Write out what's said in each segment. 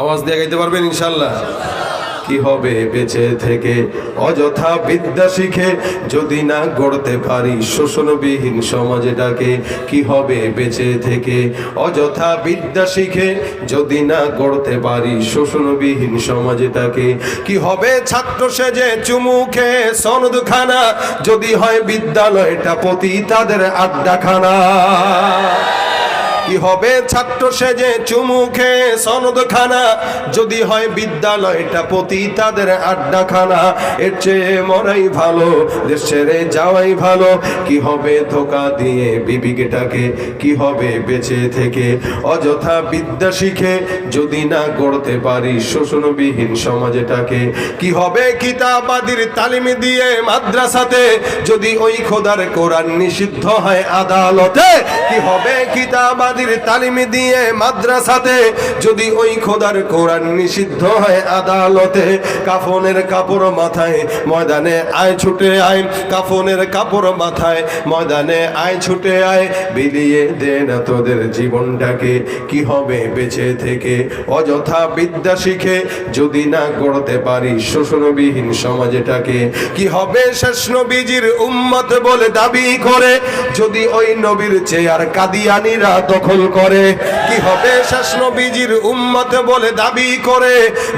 আওয়াজ দিয়ে গাইতে পারবেন ইনশাআল্লাহ? কি হবে বেঁচে থেকে অযথা বিদ্যা শিখে যদি না গড়তে পারি শোষণবিহীন সমাজটাকে? কি হবে বেঁচে থেকে অযথা বিদ্যা শিখে যদি না গড়তে পারি শোষণবিহীন সমাজটাকে? কি হবে ছাত্র সেজে চুমুখে সনদখানা যদি হয় বিদ্যালয়টা পতি তাদের আড্ডাখানা? কি হবে ছাত্র সেজে চুমুখে সনদখানা যদি হয় বিদ্যালয়টা পতি তাদের আড্ডাখানা? এর চেয়ে মরাই ভালো, দেশ ছেড়ে যাওয়াই ভালো। কি হবে ধোকা দিয়ে বিবেকটাকে? কি হবে বেঁচে থেকে অযথা বিদ্যা শিখে যদি না গড়তে পারি শোষণবিহীন সমাজটাকে? কি হবে কিতাবাদির তালিম দিয়ে মাদ্রাসাতে যদি ওই খোদার কোরআন নিষিদ্ধ হয় আদালতে? কি হবে কিতাবাদির তালিম দিয়ে মাদ্রাসাতে যদি ওই খোদার কোরআন নিষিদ্ধ হয় আদালতে? কাফনের কাপড় মাথায় ময়দানে আয় ছুটে আয়, কাফনের কাপড় মাথায় ময়দানে আয় ছুটে আয়, বিলিয়ে দে না তোদের জীবনটাকে। কি হবে বেঁচে থেকে অযথা বিদ্যা শিখে যদি না গড়তে পারি শোষণবিহীন সমাজটাকে? কি হবে শেষ নবীজির উম্মত বলে দাবি করে যদি ওই নবীর চেয়ার কাদিয়ানীরা দখল করে? কি হবে শেষ নবীজির উম্মত বলে দাবি করে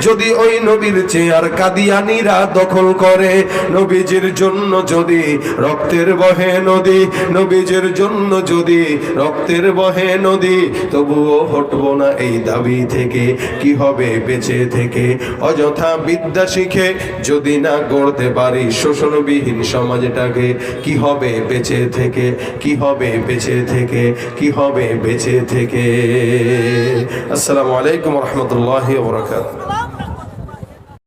যদি ওই নবীর চেয়ার কাদিয়ানীরা দখল করে? নবীজির জন্য যদি রক্তের বহে নদী, নবীজির জন্য যদি রক্তের বহে নদী, তবুও হটবো না এই দাবি থেকে। কি হবে বেঁচে থেকে অযথা বিদ্যা শিখে যদি না গড়তে পারি শোষণবিহীন সমাজটাকে? কি হবে বেঁচে থেকে, কি হবে বেঁচে থেকে, কি হবে বেঁচে থেকে? আসসালামু আলাইকুম ওয়া রাহমাতুল্লাহি ওয়া বারাকাতুহু।